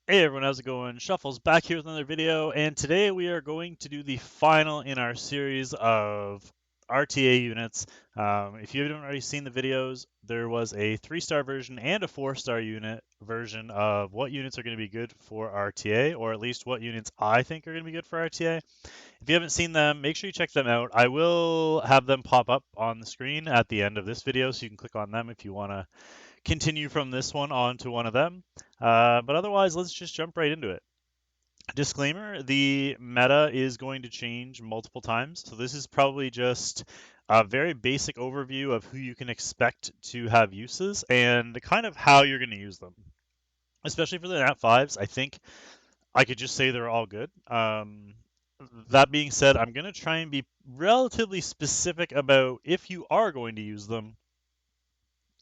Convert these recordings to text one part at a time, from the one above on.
Hey everyone, how's it going? Shuffle's back here with another video, and today we are going to do the final in our series of RTA units. If you haven't already seen the videos, there was a 3-star version and a 4-star unit version of what units are going to be good for RTA, or at least what units I think are going to be good for RTA. If you haven't seen them, make sure you check them out. I will have them pop up on the screen at the end of this video, so you can click on them if you want to continue from this one on to one of them. But otherwise, let's just jump right into it. Disclaimer, the meta is going to change multiple times, so this is probably just a very basic overview of who you can expect to have uses and kind of how you're going to use them. Especially for the Nat 5s, I think I could just say they're all good. That being said, I'm going to try and be relatively specific about if you are going to use them,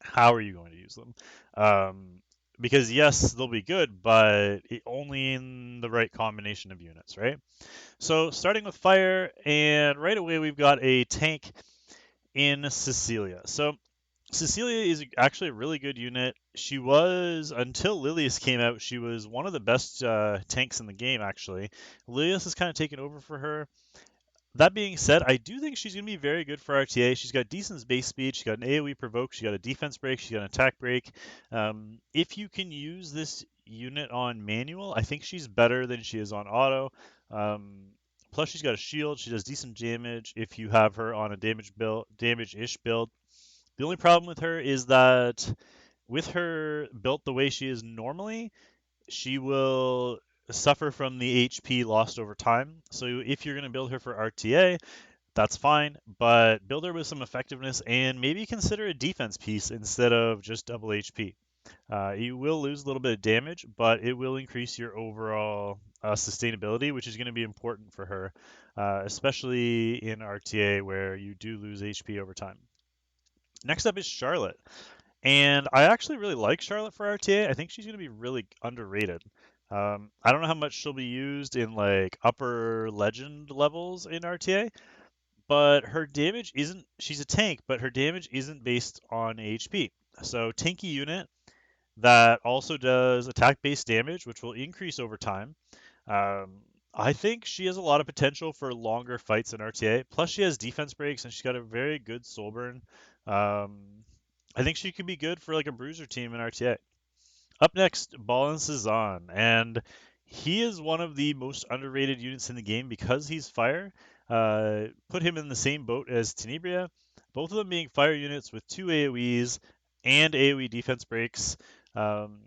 how are you going to use them? Because yes, they'll be good, but only in the right combination of units, right? So starting with fire, and right away we've got a tank in Cecilia. So Cecilia is actually a really good unit. She was, until Lilius came out, she was one of the best tanks in the game, actually. Lilius has kind of taken over for her. That being said, I do think she's going to be very good for RTA. She's got decent base speed. She's got an AoE provoke. She's got a defense break. She's got an attack break. If you can use this unit on manual, I think she's better than she is on auto. Plus, she's got a shield. She does decent damage if you have her on a damage-ish build. The only problem with her is that with her built the way she is normally, she will suffer from the HP lost over time. So if you're going to build her for RTA, that's fine, but build her with some effectiveness and maybe consider a defense piece instead of just double HP. You will lose a little bit of damage, but it will increase your overall sustainability, which is going to be important for her, especially in RTA where you do lose HP over time. Next up is Charlotte. And I actually really like Charlotte for RTA. I think she's going to be really underrated. I don't know how much she'll be used in like upper legend levels in RTA, but her damage isn't. She's a tank, but her damage isn't based on HP. So tanky unit that also does attack-based damage, which will increase over time. Um, I think she has a lot of potential for longer fights in RTA. Plus, she has defense breaks and she's got a very good soul burn. I think she could be good for like a bruiser team in RTA. Up next, Ballin Cezanne, and he is one of the most underrated units in the game because he's fire. Put him in the same boat as Tenebria, both of them being fire units with 2 AoEs and AoE defense breaks, um,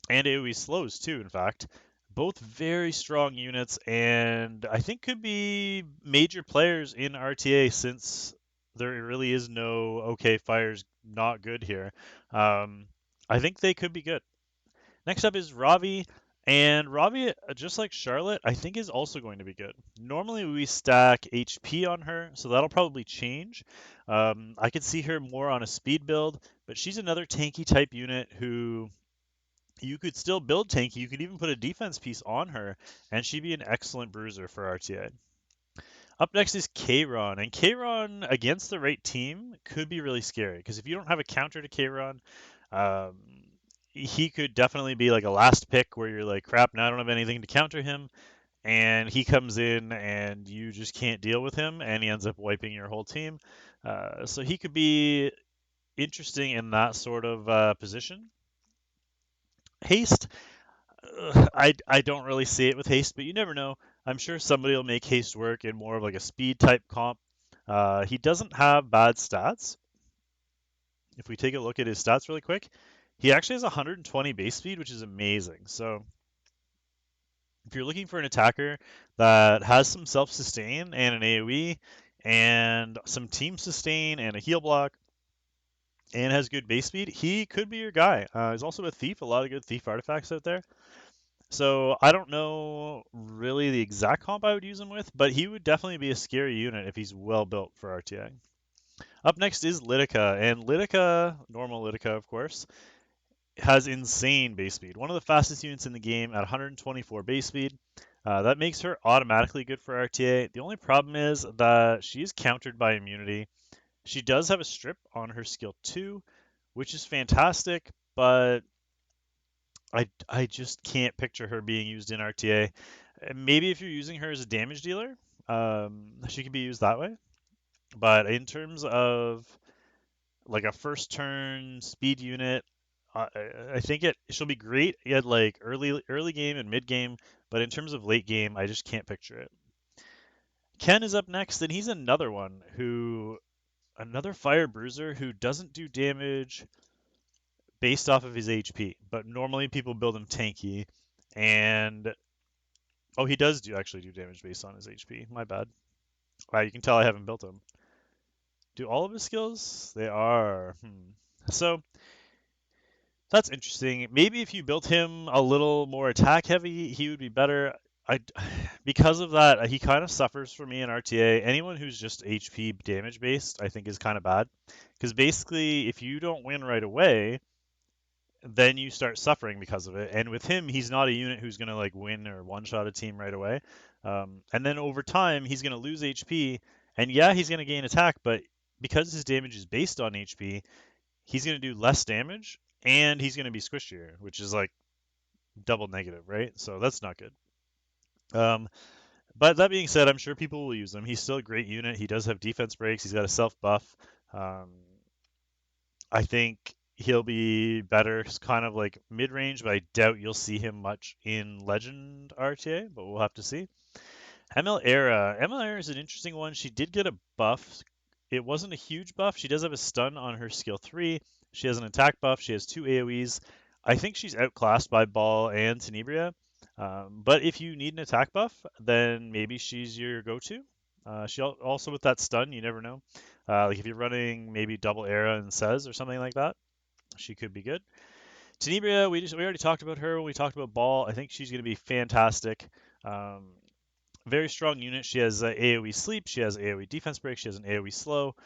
and AoE slows too, in fact. Both very strong units, and I think could be major players in RTA since there really is no okay, fire's not good here. Um, I think they could be good. Next up is Ravi, and Ravi, just like Charlotte, I think is also going to be good. Normally we stack HP on her, so that'll probably change. I could see her more on a speed build, but she's another tanky type unit who you could still build tanky. You could even put a defense piece on her, and she'd be an excellent bruiser for RTA. Up next is Kayron, and Kayron against the right team could be really scary because if you don't have a counter to Kayron, um, he could definitely be like a last pick where you're like, crap, now I don't have anything to counter him, and he comes in and you just can't deal with him, and he ends up wiping your whole team. So he could be interesting in that sort of position. Haste, I don't really see it with haste, but you never know. I'm sure somebody will make haste work in more of like a speed type comp. He doesn't have bad stats. If we take a look at his stats really quick, he actually has 120 base speed, which is amazing. So if you're looking for an attacker that has some self sustain and an AoE and some team sustain and a heal block and has good base speed, he could be your guy. He's also a thief, a lot of good thief artifacts out there. So I don't know really the exact comp I would use him with, but he would definitely be a scary unit if he's well built for RTA. Up next is Lidica, and Lidica, normal Lidica of course, has insane base speed. One of the fastest units in the game at 124 base speed. That makes her automatically good for RTA. The only problem is that she is countered by immunity. She does have a strip on her skill 2, which is fantastic, but I just can't picture her being used in RTA. Maybe if you're using her as a damage dealer, she could be used that way. But in terms of like a first turn speed unit, I think she'll be great at like early game and mid game, but in terms of late game, I just can't picture it. Ken is up next, and he's another fire bruiser who doesn't do damage based off of his HP, but normally people build him tanky, and oh, he does actually do damage based on his HP. My bad. Wow, you can tell I haven't built him. Do all of his skills? They are. So that's interesting. Maybe if you built him a little more attack heavy, he would be better. I, because of that, he kind of suffers for me in RTA. Anyone who's just HP damage based, I think, is kind of bad. Because basically, if you don't win right away, then you start suffering because of it. And with him, he's not a unit who's going to like win or one shot a team right away. And then over time, he's going to lose HP. And yeah, he's going to gain attack, but because his damage is based on HP, he's going to do less damage and he's going to be squishier, which is like double negative, right? So that's not good. Um, but that being said, I'm sure people will use him. He's still a great unit. He does have defense breaks. He's got a self buff. Um, I think he'll be better, kind of like mid range, but I doubt you'll see him much in Legend RTA, but we'll have to see. ML Era. ML Era is an interesting one. She did get a buff. It wasn't a huge buff. She does have a stun on her skill 3. She has an attack buff. She has 2 AoEs. I think she's outclassed by Ball and Tenebria. But if you need an attack buff, then maybe she's your go-to. She also with that stun, you never know. Like if you're running maybe double Era and Says or something like that, she could be good. Tenebria, we already talked about her when we talked about Ball. I think she's going to be fantastic. Um, Very strong unit. She has AoE sleep. She has AoE defense break. She has an AoE slow.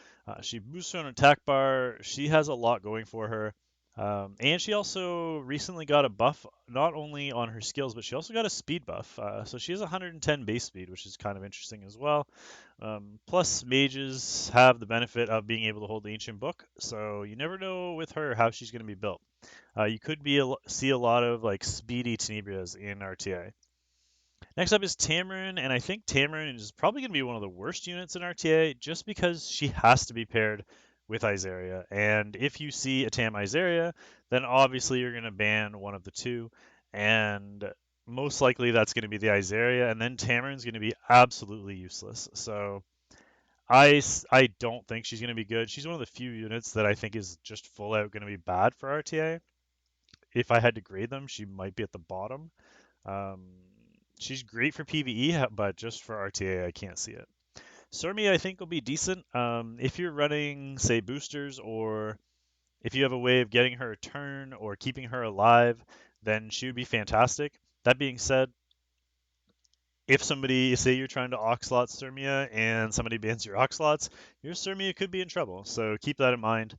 She boosts her own attack bar. She has a lot going for her. And she also recently got a buff, not only on her skills, but she also got a speed buff. So she has 110 base speed, which is kind of interesting as well. Plus, mages have the benefit of being able to hold the Ancient Book, so you never know with her how she's going to be built. You could see a lot of like speedy Tenebrias in RTA. Next up is Tamarin, and I think Tamarin is probably going to be one of the worst units in RTA just because she has to be paired with Izaria. And if you see a Tam Izaria, then obviously you're going to ban one of the two, and most likely that's going to be the Izaria, and then Tamarin's going to be absolutely useless. So I don't think she's going to be good. She's one of the few units that I think is just full out going to be bad for RTA. If I had to grade them, she might be at the bottom. Um, she's great for PvE, but just for RTA, I can't see it. Surmi, I think, will be decent. If you're running, say, boosters, or if you have a way of getting her a turn or keeping her alive, then she would be fantastic. That being said, if somebody, say you're trying to Oxlot Surmia and somebody bans your Oxlots, your Surmia could be in trouble. So keep that in mind.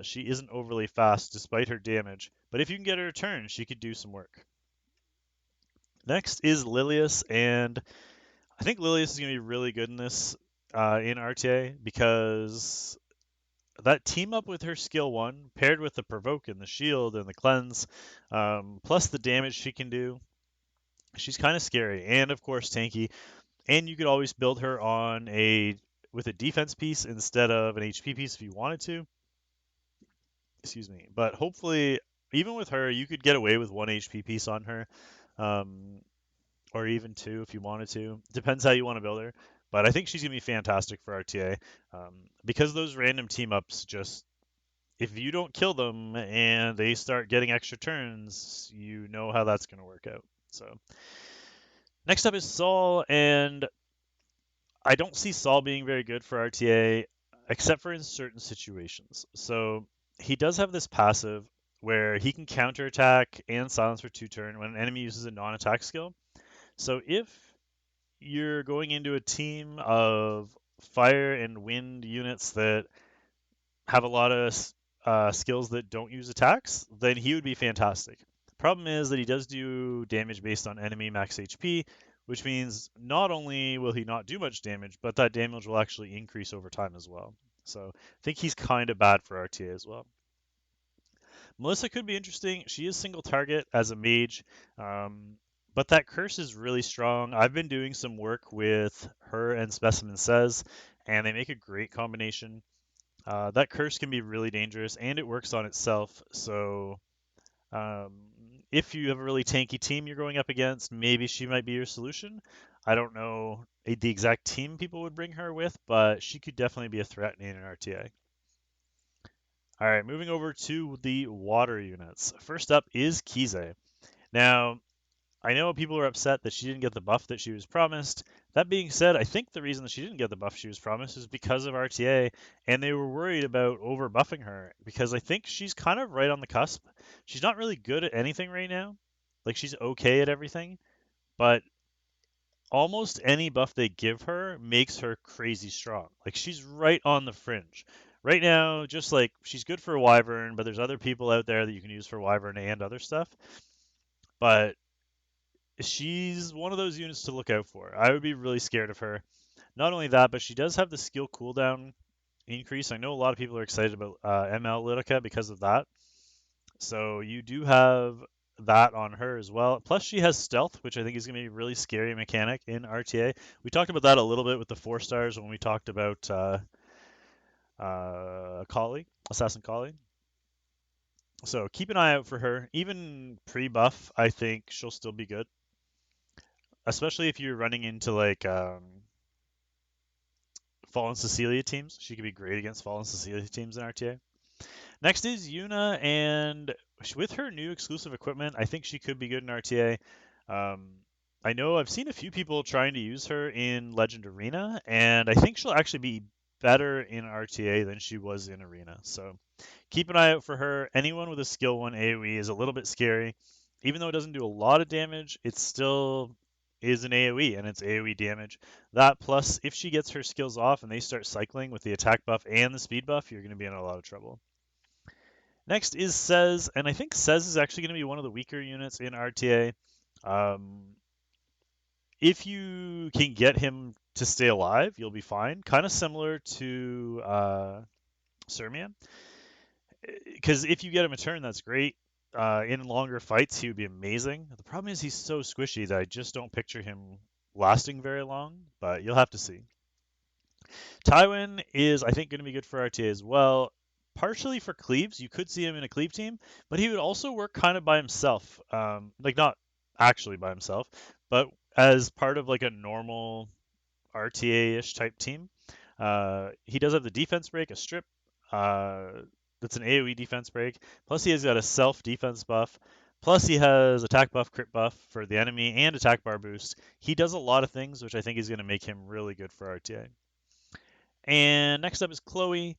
She isn't overly fast despite her damage, but if you can get her a turn, she could do some work. Next is Lilius, and I think Lilius is going to be really good in this in RTA because that team up with her skill 1, paired with the Provoke and the Shield and the Cleanse, plus the damage she can do, she's kind of scary. And of course, tanky. And you could always build her on with a defense piece instead of an HP piece if you wanted to. Excuse me. But hopefully, even with her, you could get away with one HP piece on her. Um, or even two if you wanted to. Depends how you want to build her. But I think she's going to be fantastic for RTA because those random team ups just, if you don't kill them and they start getting extra turns, you know how that's going to work out. So next up is Saul, and I don't see Saul being very good for RTA except for in certain situations. So he does have this passive where he can counterattack and silence for 2 turn when an enemy uses a non-attack skill. So if you're going into a team of fire and wind units that have a lot of skills that don't use attacks, then he would be fantastic. Problem is that he does do damage based on enemy max HP, which means not only will he not do much damage, but that damage will actually increase over time as well. So I think he's kind of bad for RTA as well. Melissa could be interesting. She is single target as a mage, um, but that curse is really strong. I've been doing some work with her and Specimen Says, and they make a great combination. That curse can be really dangerous, and it works on itself. So um, if you have a really tanky team you're going up against, maybe she might be your solution. I don't know the exact team people would bring her with, but she could definitely be a threat in an RTA. All right, moving over to the water units. First up is Kize. Now, I know people are upset that she didn't get the buff that she was promised. That being said, I think the reason that she didn't get the buff she was promised is because of RTA, and they were worried about over buffing her because I think she's kind of right on the cusp. She's not really good at anything right now. Like she's okay at everything, but almost any buff they give her makes her crazy strong. Like she's right on the fringe. Right now, just like she's good for Wyvern, but there's other people out there that you can use for Wyvern and other stuff. But she's one of those units to look out for. I would be really scared of her. Not only that, but she does have the skill cooldown increase. I know a lot of people are excited about ML Litica because of that. So you do have that on her as well. Plus, she has stealth, which I think is going to be a really scary mechanic in RTA. We talked about that a little bit with the 4 stars when we talked about Kali, Assassin Kali. So keep an eye out for her. Even pre-buff, I think she'll still be good, especially if you're running into like Fallen Cecilia teams. She could be great against Fallen Cecilia teams in RTA. Next is Yuna, and with her new exclusive equipment, I think she could be good in RTA. Um, I know I've seen a few people trying to use her in Legend Arena, and I think she'll actually be better in RTA than she was in Arena. So keep an eye out for her. Anyone with a skill 1 AoE is a little bit scary. Even though it doesn't do a lot of damage, it still is an AoE and it's AoE damage. That plus, if she gets her skills off and they start cycling with the attack buff and the speed buff, you're going to be in a lot of trouble. Next is Sez, and I think Sez is actually going to be one of the weaker units in RTA. Um, if you can get him to stay alive, you'll be fine. Kind of similar to Sirmian. Because if you get him a turn, that's great. In longer fights, he would be amazing. The problem is he's so squishy that I just don't picture him lasting very long, but you'll have to see. Tywin is, I think, going to be good for RTA as well. Partially for cleaves, you could see him in a cleave team, but he would also work kind of by himself. Like not actually by himself, but as part of like a normal RTA-ish type team. He does have the defense break, a strip. That's an AoE defense break. Plus he has got a self defense buff. Plus he has attack buff, crit buff for the enemy, and attack bar boost. He does a lot of things, which I think is going to make him really good for RTA. And next up is Chloe.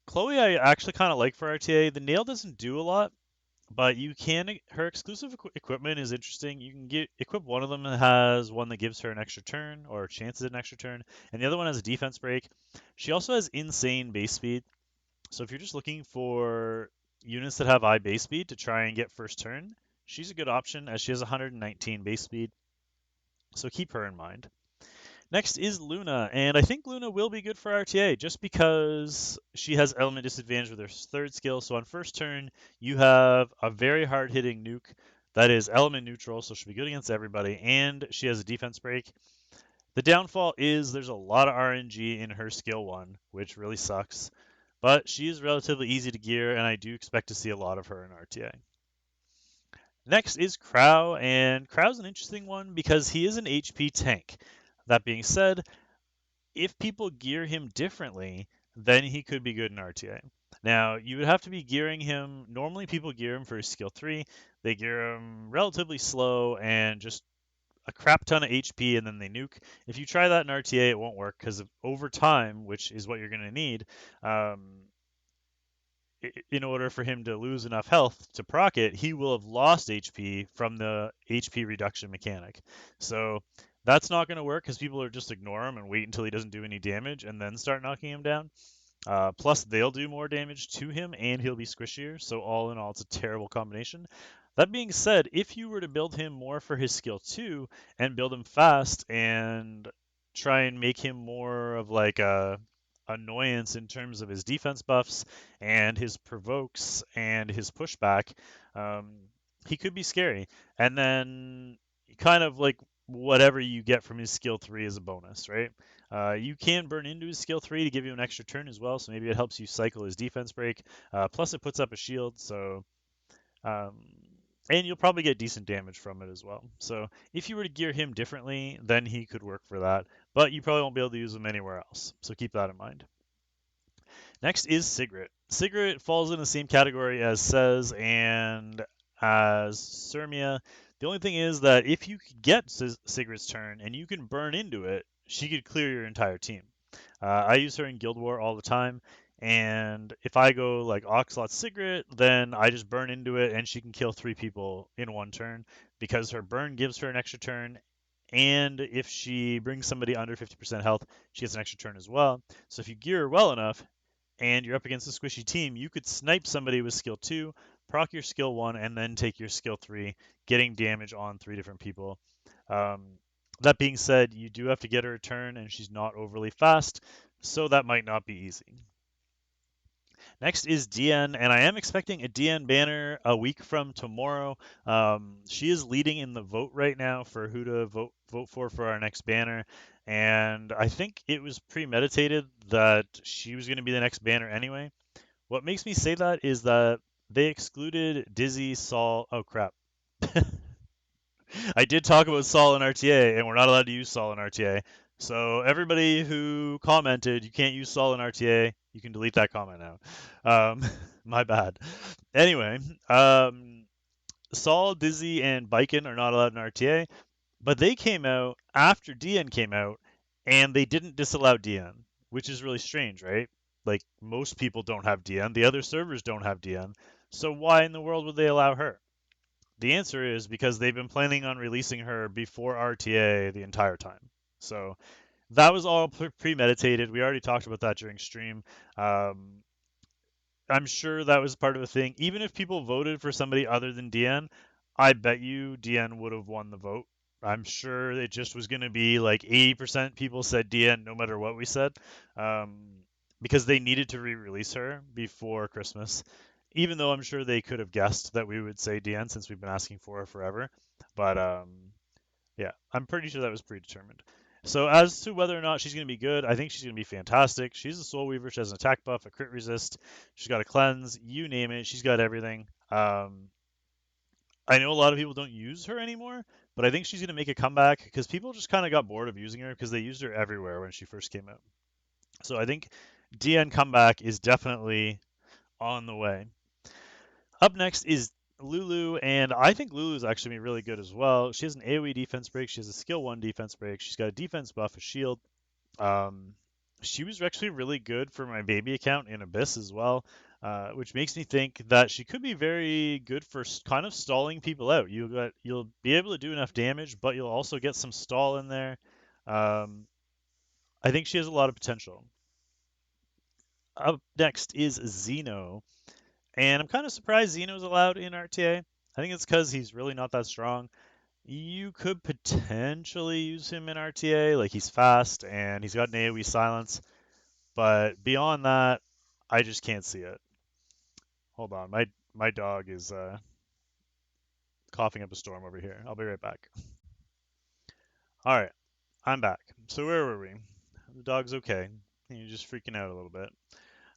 Chloe, I actually kind of like for RTA. The nail doesn't do a lot, but you can. Her exclusive equipment is interesting. You can get equip one of them that has one that gives her an extra turn or chances an extra turn, and the other one has a defense break. She also has insane base speed. So if you're just looking for units that have high base speed to try and get first turn, she's a good option as she has 119 base speed. So keep her in mind. Next is Luna, and I think Luna will be good for RTA just because she has element disadvantage with her third skill. So on first turn, you have a very hard hitting nuke that is element neutral, so she'll be good against everybody, and she has a defense break. The downfall is there's a lot of RNG in her skill 1, which really sucks, but she is relatively easy to gear, and I do expect to see a lot of her in RTA. Next is Crow, and Crow's an interesting one because he is an HP tank. That being said, if people gear him differently, then he could be good in RTA. Now, you would have to be gearing him. Normally, people gear him for his skill 3. They gear him relatively slow and just a crap ton of HP, and then they nuke. If you try that in RTA, it won't work because over time, which is what you're going to need, in order for him to lose enough health to proc it, he will have lost HP from the HP reduction mechanic. So that's not going to work because people are just ignore him and wait until he doesn't do any damage and then start knocking him down. Plus, they'll do more damage to him and he'll be squishier. So all in all, it's a terrible combination. That being said, if you were to build him more for his skill 2 and build him fast and try and make him more of like a annoyance in terms of his defense buffs and his provokes and his pushback, um, he could be scary. And then kind of like whatever you get from his skill 3 is a bonus, right? You can burn into his skill 3 to give you an extra turn as well, so maybe it helps you cycle his defense break. Plus, it puts up a shield, so um, and you'll probably get decent damage from it as well. So if you were to gear him differently, then he could work for that, but you probably won't be able to use him anywhere else. So keep that in mind. Next is Sigrid. Sigrid falls in the same category as Sez and as Sirmia. The only thing is that if you could get Sigrid's turn and you can burn into it, she could clear your entire team. I use her in Guild War all the time, and if I go like Oxlot Sigrid, then I just burn into it and she can kill 3 people in one turn because her burn gives her an extra turn, and if she brings somebody under 50% health, she gets an extra turn as well. So if you gear her well enough, and you're up against a squishy team, you could snipe somebody with skill 2, proc your skill 1, and then take your skill 3, getting damage on 3 different people. Um, that being said, you do have to get her a turn, and she's not overly fast, so that might not be easy. Next is DN, and I am expecting a DN banner a week from tomorrow. She is leading in the vote right now for who to vote for our next banner, and I think it was premeditated that she was going to be the next banner anyway. What makes me say that is that they excluded Dizzy, Saul. Oh crap! I did talk about Saul in RTA, and we're not allowed to use Saul in RTA. So everybody who commented, you can't use Saul in RTA, you can delete that comment now. My bad. Anyway, Saul, Dizzy, and Biken are not allowed in RTA, but they came out after DN came out, and they didn't disallow DN, which is really strange, right? Like most people don't have DN, the other servers don't have DN, so why in the world would they allow her? The answer is because they've been planning on releasing her before RTA the entire time. So that was all premeditated. We already talked about that during stream. Um, I'm sure that was part of the thing. Even if people voted for somebody other than DN, I bet you DN would have won the vote. I'm sure it just was going to be like 80% people said DN no matter what we said, um, because they needed to re-release her before Christmas. Even though I'm sure they could have guessed that we would say DN since we've been asking for her forever. But yeah, I'm pretty sure that was predetermined. So as to whether or not she's going to be good, I think she's going to be fantastic. She's a Soul Weaver. She has an attack buff, a crit resist. She's got a cleanse. You name it. She's got everything. I know a lot of people don't use her anymore, but I think she's going to make a comeback because people just kind of got bored of using her because they used her everywhere when she first came out. So I think DN comeback is definitely on the way. Up next is Lulu, and I think Lulu's actually been really good as well. She has an AoE defense break. She has a skill 1 defense break. She's got a defense buff, a shield. Um, she was actually really good for my baby account in Abyss as well, which makes me think that she could be very good for kind of stalling people out. You'll be able to do enough damage, but you'll also get some stall in there. Um, I think she has a lot of potential. Up next is Xeno. And I'm kind of surprised Xeno's allowed in RTA. I think it's because he's really not that strong. You could potentially use him in RTA, like he's fast and he's got an AoE silence, but beyond that, I just can't see it. Hold on, my dog is coughing up a storm over here. I'll be right back. All right, I'm back. So where were we? The dog's okay. He's just freaking out a little bit.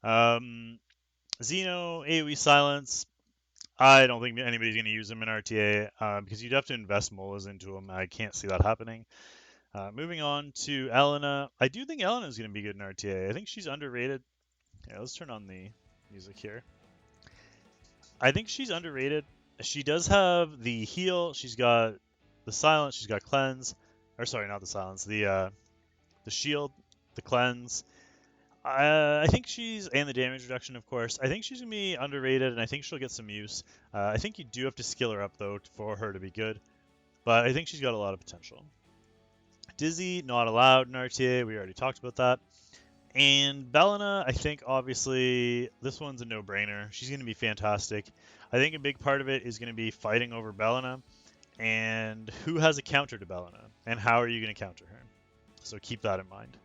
Um, Xeno AoE silence. I don't think anybody's going to use him in RTA because you'd have to invest molas into him. I can't see that happening. Moving on to Elena. I do think Elena is going to be good in RTA. I think she's underrated. Yeah, let's turn on the music here. I think she's underrated. She does have the heal. She's got the silence. She's got cleanse. Or sorry, not the silence. The shield, the cleanse. I think she's and the damage reduction, of course. I think she's gonna be underrated, and I think she'll get some use. I think you do have to skill her up though for her to be good, but I think she's got a lot of potential. Dizzy not allowed in RTA. We already talked about that. And Bellina, I think obviously this one's a no-brainer. She's gonna be fantastic. I think a big part of it is gonna be fighting over Bellina, and who has a counter to Bellina, and how are you gonna counter her? So keep that in mind.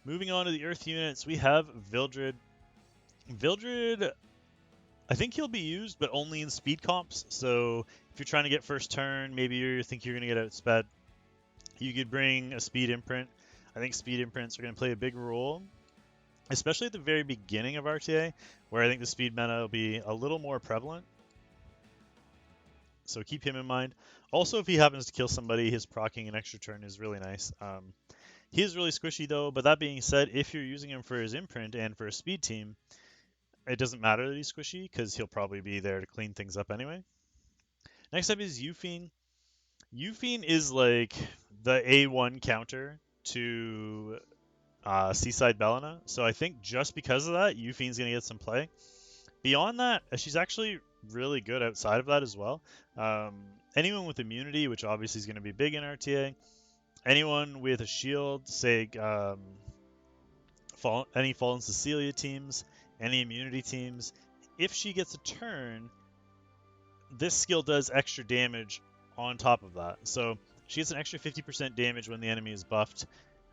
Moving on to the Earth units, we have Vildred. Vildred, I think he'll be used, but only in speed comps. So if you're trying to get first turn, maybe you think you're going to get outsped, you could bring a speed imprint. I think speed imprints are going to play a big role, especially at the very beginning of RTA, where I think the speed meta will be a little more prevalent. So keep him in mind. Also, if he happens to kill somebody, his proccing an extra turn is really nice. He is really squishy though, but that being said, if you're using him for his imprint and for a speed team, it doesn't matter that he's squishy because he'll probably be there to clean things up anyway. Next up is Yufine. Yufine is like the A1 counter to Seaside Bellina, so I think just because of that, Yufine's going to get some play. Beyond that, she's actually really good outside of that as well. Anyone with immunity, which obviously is going to be big in RTA, anyone with a shield, say any Fallen Cecilia teams, any immunity teams, if she gets a turn, this skill does extra damage on top of that. So she gets an extra 50% damage when the enemy is buffed,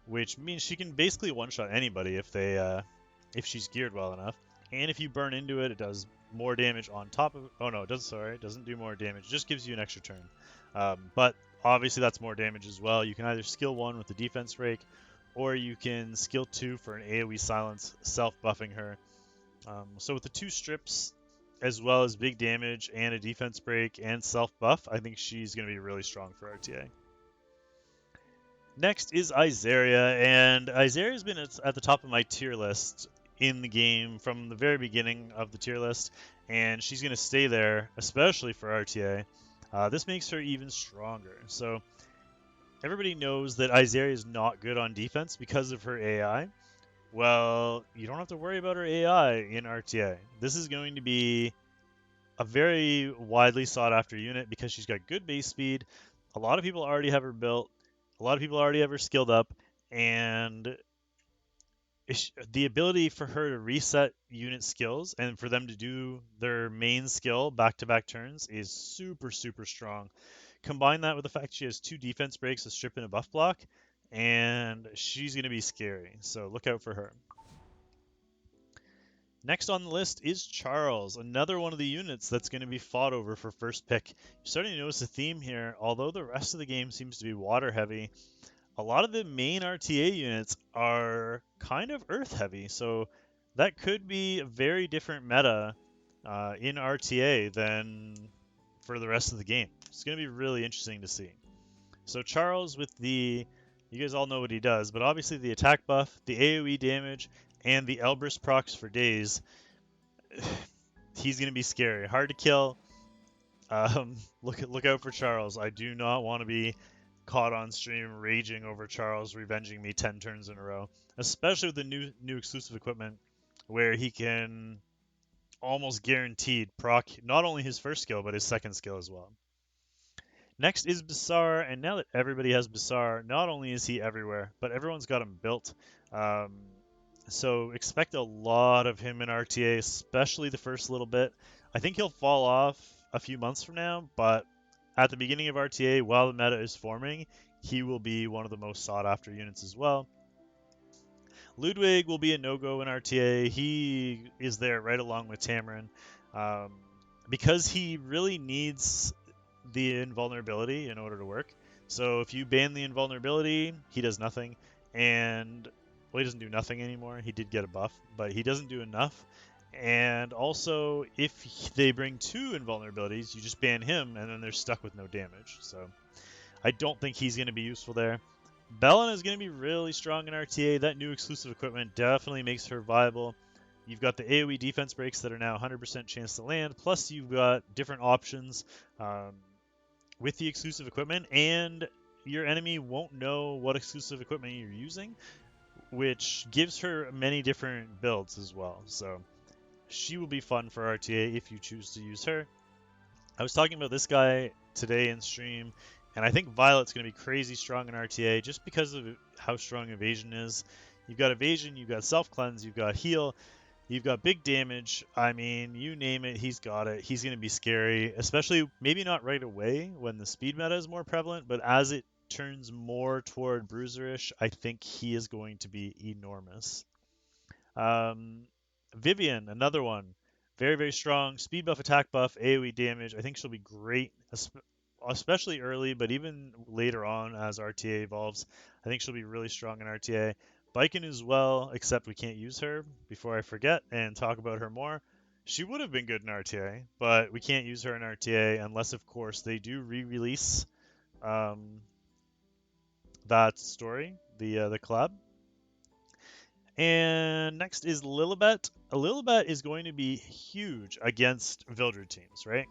which means she can basically one-shot anybody if she's geared well enough. And if you burn into it, it does more damage on top of. Oh no, it doesn't. Sorry, it doesn't do more damage. It just gives you an extra turn. But obviously that's more damage as well. You can either skill 1 with the defense rake, or you can skill 2 for an AoE silence, self-buffing her. So with the 2 strips, as well as big damage and a defense break and self-buff, I think she's going to be really strong for RTA. Next is Izaria, and Izaria's been at the top of my tier list in the game from the very beginning of the tier list, and she's going to stay there, especially for RTA. This makes her even stronger. So everybody knows that Izaria is not good on defense because of her AI. Well, you don't have to worry about her AI in RTA. This is going to be a very widely sought after unit because she's got good base speed. A lot of people already have her built. A lot of people already have her skilled up, and the ability for her to reset unit skills and for them to do their main skill back-to-back turns is super, super strong. Combine that with the fact she has 2 defense breaks, a strip, and a buff block, and she's going to be scary, so look out for her. Next on the list is Charles, another one of the units that's going to be fought over for first pick. You're starting to notice a theme here. Although the rest of the game seems to be water heavy, a lot of the main RTA units are kind of earth heavy, so that could be a very different meta in RTA than for the rest of the game. It's going to be really interesting to see. So Charles with you guys all know what he does, but obviously the attack buff, the AoE damage, and the Elbrus procs for days, he's going to be scary. Hard to kill. Look out for Charles. I do not want to be caught on stream raging over Charles revenging me 10 turns in a row, especially with the new exclusive equipment where he can almost guaranteed proc not only his first skill but his second skill as well. Next is Basar, and now that everybody has Basar, not only is he everywhere, but everyone's got him built. So expect a lot of him in RTA, especially the first little bit. I think he'll fall off a few months from now, but at the beginning of RTA, while the meta is forming, he will be one of the most sought after units as well. Ludwig will be a no-go in RTA. He is there right along with Tamarin because he really needs the invulnerability in order to work. So if you ban the invulnerability, he does nothing, and well, he doesn't do nothing anymore. He did get a buff, but he doesn't do enough. And also, if they bring 2 invulnerabilities, you just ban him, and then they're stuck with no damage. So I don't think he's going to be useful there. Bellina is going to be really strong in RTA. That new exclusive equipment definitely makes her viable. You've got the AoE defense breaks that are now 100% chance to land, plus you've got different options with the exclusive equipment, and your enemy won't know what exclusive equipment you're using, which gives her many different builds as well. So she will be fun for RTA if you choose to use her. I was talking about this guy today in stream, and I think Violet's going to be crazy strong in RTA just because of how strong evasion is. You've got evasion, you've got self-cleanse, you've got heal, you've got big damage. I mean, you name it, he's got it. He's going to be scary, especially maybe not right away when the speed meta is more prevalent, but as it turns more toward bruiserish, I think he is going to be enormous. Um, Vivian, another one. Very, very strong. Speed buff, attack buff, AoE damage. I think she'll be great, especially early, but even later on as RTA evolves. I think she'll be really strong in RTA. Baiken as well, except we can't use her before I forget and talk about her more. She would have been good in RTA, but we can't use her in RTA unless, of course, they do re-release um, that story, the collab. And next is Lilibet. Lilibet is going to be huge against Vildred teams, right?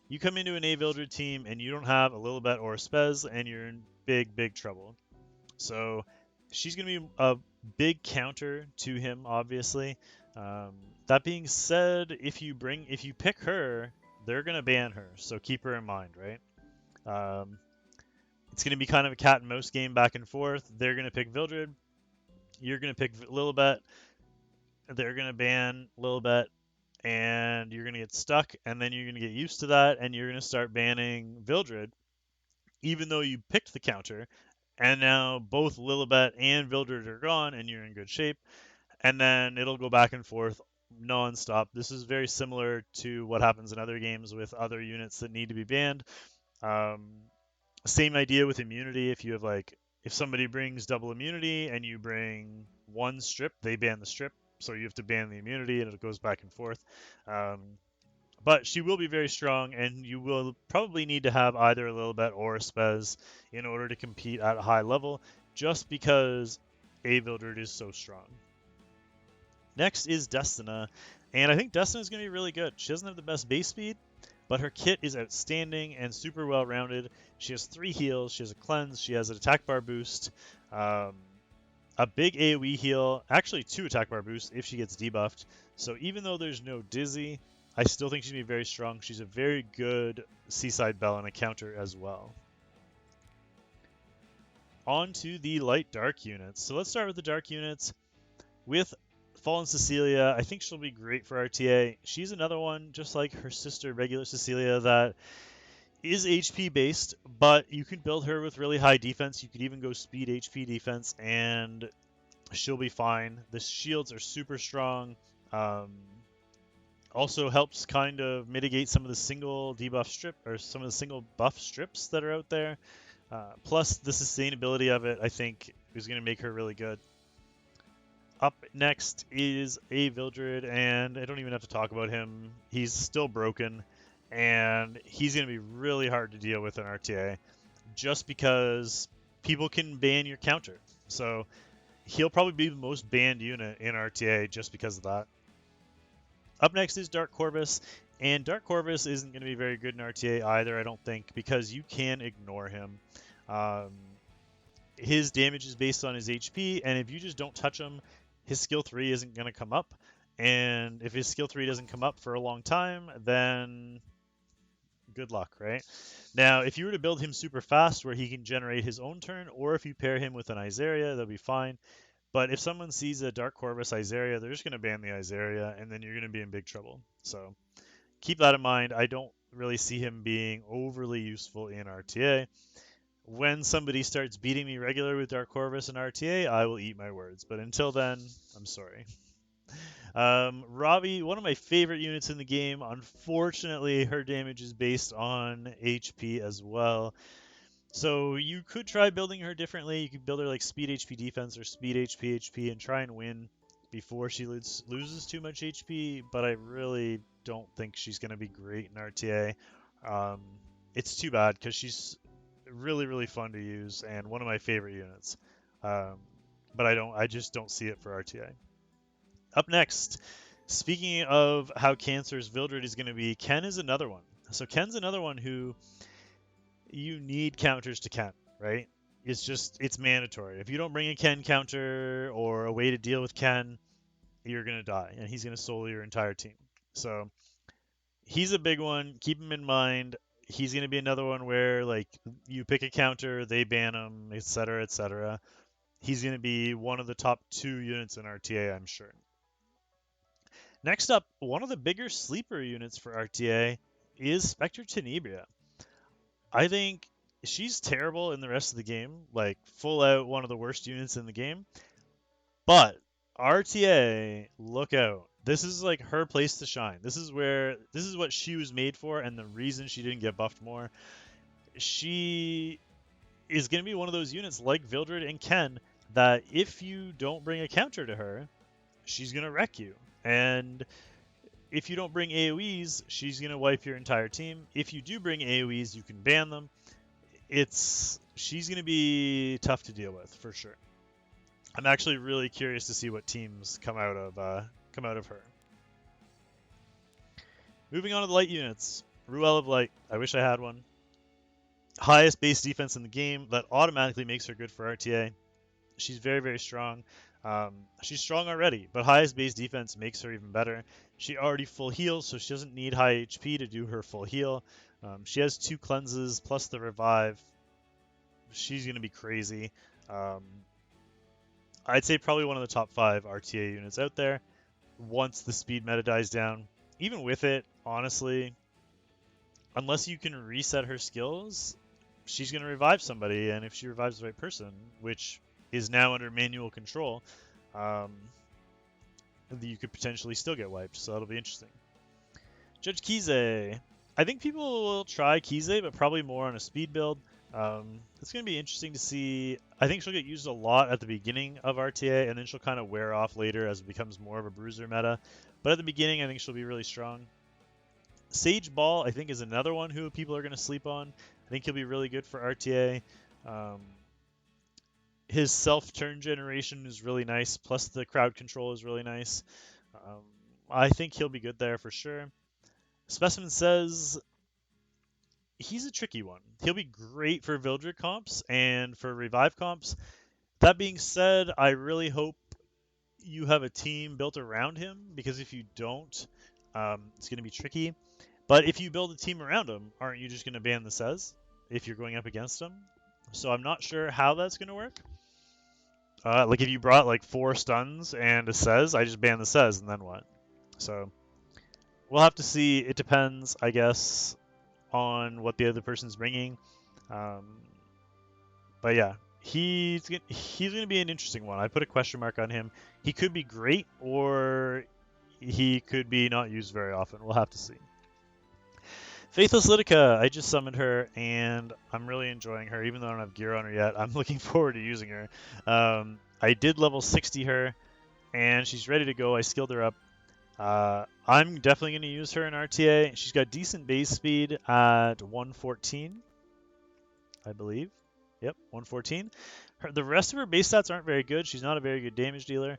You come into an A Vildred team and you don't have a Lilibet or a Spez, and you're in big, big trouble. So she's going to be a big counter to him, obviously. Um, that being said, if you pick her, they're going to ban her. So keep her in mind, right? Um, it's going to be kind of a cat and mouse game back and forth. They're going to pick Vildred. You're going to pick Lilibet. They're going to ban Lilibet, and you're going to get stuck, and then you're going to get used to that, and you're going to start banning Vildred, even though you picked the counter, and now both Lilibet and Vildred are gone, and you're in good shape, and then it'll go back and forth non-stop. This is very similar to what happens in other games with other units that need to be banned. Um, Same idea with immunity. If somebody brings double immunity and you bring one strip, they ban the strip, so you have to ban the immunity, and it goes back and forth. Um, but she will be very strong, and you will probably need to have either a Lilibet or a Spez in order to compete at a high level, just because A Vildred is so strong. Next is Destina, and I think Destina is going to be really good. She doesn't have the best base speed, but her kit is outstanding and super well rounded. She has 3 heals, she has a cleanse, she has an attack bar boost, um, a big AoE heal, actually 2 attack bar boosts if she gets debuffed. So even though there's no Dizzy, I still think she's going to be very strong. She's a very good Seaside Belle and a counter as well. On to the light dark units. So let's start with the dark units. With Fallen Cecilia, I think she'll be great for RTA. She's another one, just like her sister, regular Cecilia, that is HP based, but you can build her with really high defense. You could even go speed HP defense, and she'll be fine. The shields are super strong. Also helps kind of mitigate some of the single debuff strip or some of the single buff strips that are out there. Plus, the sustainability of it, I think, is going to make her really good. Up next is A Vildred, and I don't even have to talk about him. He's still broken, and he's going to be really hard to deal with in RTA, just because people can ban your counter. So he'll probably be the most banned unit in RTA just because of that. Up next is Dark Corvus, and Dark Corvus isn't going to be very good in RTA either, I don't think, because you can ignore him. His damage is based on his HP, and if you just don't touch him, his skill 3 isn't going to come up. And if his skill 3 doesn't come up for a long time, then good luck, right? Now, if you were to build him super fast where he can generate his own turn, or if you pair him with an Izaria, that'll be fine. But if someone sees a Dark Corvus Izaria, they're just going to ban the Izaria, and then you're going to be in big trouble. So keep that in mind. I don't really see him being overly useful in RTA. When somebody starts beating me regular with Dark Corvus and RTA, I will eat my words. But until then, I'm sorry. Ravi, one of my favorite units in the game. Unfortunately, her damage is based on HP as well. So you could try building her differently. You could build her like speed HP defense or speed HP and try and win before she loses too much HP. But I really don't think she's going to be great in RTA. It's too bad because she's really, really fun to use and one of my favorite units. But I just don't see it for RTA. Up next, speaking of how cancerous Vildred is going to be, Ken is another one. So Ken's another one who you need counters to Ken, right? It's mandatory. If you don't bring a Ken counter or a way to deal with Ken, you're going to die, and he's going to solo your entire team. So he's a big one. Keep him in mind. He's going to be another one where like you pick a counter, they ban him, etc., etc. He's going to be one of the top 2 units in RTA, I'm sure. Next up, one of the bigger sleeper units for RTA is Spectre Tenebria. I think she's terrible in the rest of the game, like full out one of the worst units in the game. But RTA, look out. This is like her place to shine. This is what she was made for, and the reason she didn't get buffed more. She is going to be one of those units like Vildred and Ken that if you don't bring a counter to her, she's going to wreck you. And if you don't bring AoEs, she's going to wipe your entire team. If you do bring AoEs, you can ban them. She's going to be tough to deal with for sure. I'm actually really curious to see what teams come out of her. Moving on to the light units. Ruel of Light. I wish I had one. Highest base defense in the game. That automatically makes her good for RTA. She's very, very strong. She's strong already, but highest base defense makes her even better. She already full heals, so she doesn't need high HP to do her full heal. She has 2 cleanses plus the revive. She's going to be crazy. I'd say probably one of the top 5 RTA units out there once the speed meta dies down. Even with it, honestly, unless you can reset her skills, she's going to revive somebody, and if she revives the right person, which is now under manual control, you could potentially still get wiped, so that'll be interesting. Judge Kize. I think people will try Kize, but probably more on a speed build. It's going to be interesting to see. I think she'll get used a lot at the beginning of RTA, and then she'll kind of wear off later as it becomes more of a bruiser meta. But at the beginning, I think she'll be really strong. Sage Ball, I think, is another one who people are going to sleep on. I think he'll be really good for RTA. His self-turn generation is really nice, plus the crowd control is really nice. I think he'll be good there for sure. Specimen says he's a tricky one. He'll be great for Vildred comps and for Revive comps. That being said, I really hope you have a team built around him, because if you don't, it's going to be tricky. But if you build a team around him, aren't you just going to ban the Sez if you're going up against him? So I'm not sure how that's going to work. Like if you brought like 4 stuns and a Sez, I just ban the Sez, and then what? So we'll have to see. It depends, I guess, on what the other person's bringing. But yeah, he's going to be an interesting one. I put a question mark on him. He could be great, or he could be not used very often. We'll have to see. Faithless Lidica, I just summoned her, and I'm really enjoying her, even though I don't have gear on her yet. I'm looking forward to using her. I did level 60 her, and she's ready to go. I skilled her up. I'm definitely going to use her in RTA. She's got decent base speed at 114, I believe. Yep, 114. The rest of her base stats aren't very good. She's not a very good damage dealer.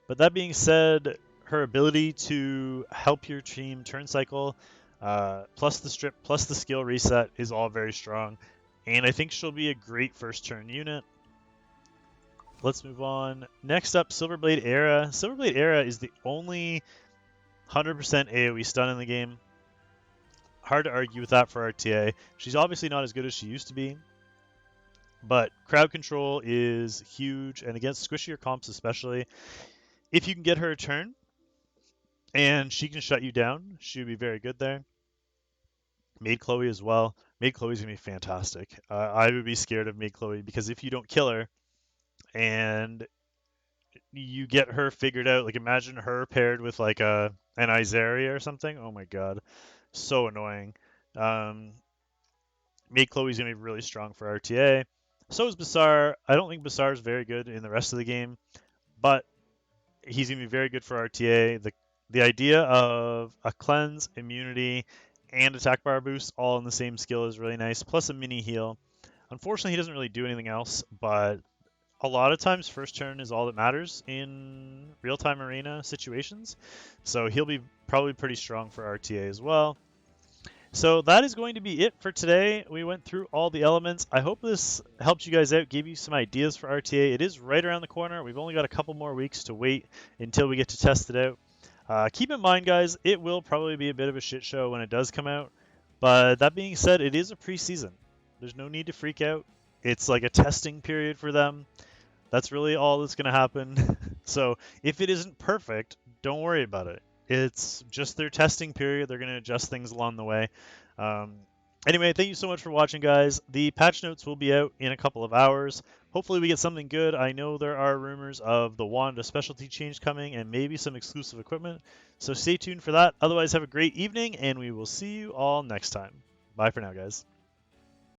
But that being said, her ability to help your team turn cycle, plus the strip, plus the skill reset is all very strong. And I think she'll be a great first turn unit. Let's move on. Next up, Silverblade Era. Silverblade Era is the only 100% AoE stun in the game. Hard to argue with that for RTA. She's obviously not as good as she used to be, but crowd control is huge, and against squishier comps especially, if you can get her a turn and she can shut you down, she would be very good there. Maid Chloe as well. Maid Chloe's going to be fantastic. I would be scared of Maid Chloe, because if you don't kill her and you get her figured out, like imagine her paired with like an Izaria or something. Oh my god, so annoying. Maid Chloe's gonna be really strong for RTA. So is Basar. I don't think Basar is very good in the rest of the game, but he's gonna be very good for RTA. The idea of a cleanse, immunity, and attack bar boost all in the same skill is really nice, plus a mini heal. Unfortunately, he doesn't really do anything else, but a lot of times first turn is all that matters in real-time arena situations. So he'll be probably pretty strong for RTA as well. So that is going to be it for today. We went through all the elements. I hope this helped you guys out, gave you some ideas for RTA. It is right around the corner. We've only got a couple more weeks to wait until we get to test it out. Keep in mind, guys, it will probably be a bit of a shit show when it does come out. But that being said, it is a preseason. There's no need to freak out. It's like a testing period for them. That's really all that's going to happen. So if it isn't perfect, don't worry about it. It's just their testing period. They're going to adjust things along the way. Anyway, thank you so much for watching, guys. The patch notes will be out in a couple of hours. Hopefully we get something good. I know there are rumors of the Wanda specialty change coming and maybe some exclusive equipment, so stay tuned for that. Otherwise, have a great evening, and we will see you all next time. Bye for now, guys.